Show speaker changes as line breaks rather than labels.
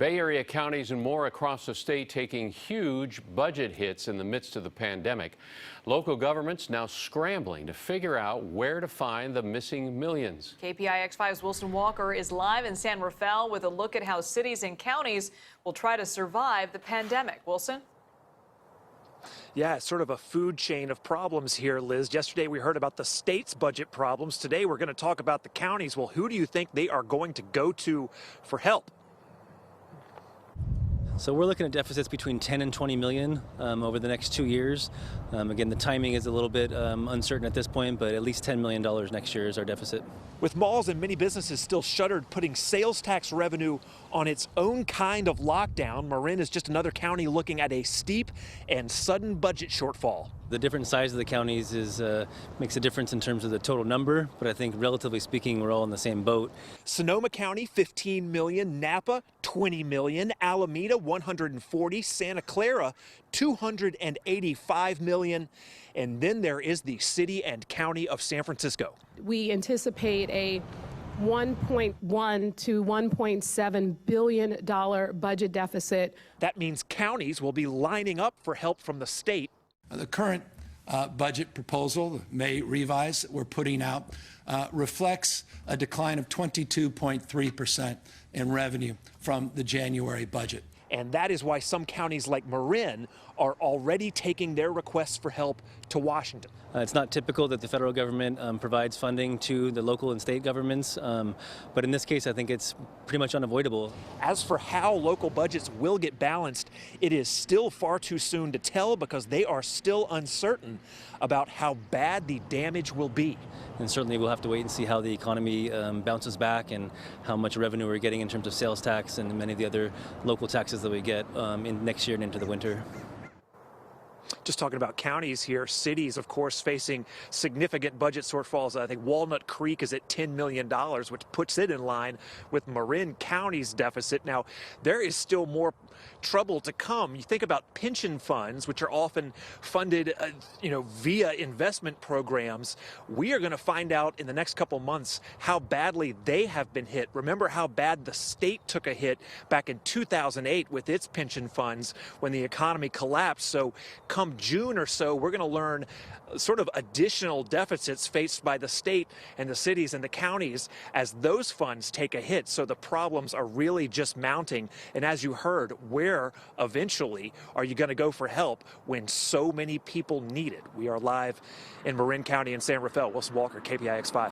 Bay Area counties and more across the state taking huge budget hits in the midst of the pandemic. Local governments now scrambling to figure out where to find the missing millions.
KPIX5's Wilson Walker is live in San Rafael with a look at how cities and counties will try to survive the pandemic. Wilson?
Yeah, it's sort of a food chain of problems here, Liz. Yesterday we heard about the state's budget problems. Today we're going to talk about the counties. Well, who do you think they are going to go to for help?
So we're looking at deficits between 10 and 20 million over the next 2 years. Again, the timing is a little bit uncertain at this point, but at least $10 million next year is our deficit.
With malls and many businesses still shuttered, putting sales tax revenue on its own kind of lockdown, Marin is just another county looking at a steep and sudden budget shortfall.
The different size of the counties makes a difference in terms of the total number, but I think relatively speaking, we're all in the same boat.
Sonoma County, 15 million, Napa, 20 million, Alameda, 140, Santa Clara, 285 million, and then there is the city and county of San Francisco.
We anticipate a $1.1 to $1.7 billion budget deficit.
That means counties will be lining up for help from the state.
The current budget proposal, the May revise that we're putting out, reflects a decline of 22.3% in revenue from the January budget.
And that is why some counties like Marin are already taking their requests for help to Washington.
It's not typical that the federal government provides funding to the local and state governments, but in this case, I think it's pretty much unavoidable.
As for how local budgets will get balanced, it is still far too soon to tell because they are still uncertain about how bad the damage will be.
And certainly we'll have to wait and see how the economy bounces back and how much revenue we're getting in terms of sales tax and many of the other local taxes that we get in next year and into the winter.
Just talking about counties here, cities, of course, facing significant budget shortfalls. I think Walnut Creek is at $10 million, which puts it in line with Marin County's deficit. Now, there is still more trouble to come. You think about pension funds, which are often funded, via investment programs. We are going to find out in the next couple months how badly they have been hit. Remember how bad the state took a hit back in 2008 with its pension funds when the economy collapsed. So come June or so, we're going to learn sort of additional deficits faced by the state and the cities and the counties as those funds take a hit. So the problems are really just mounting. And as you heard, where eventually are you going to go for help when so many people need it? We are live in Marin County in San Rafael. Wilson Walker, KPIX5.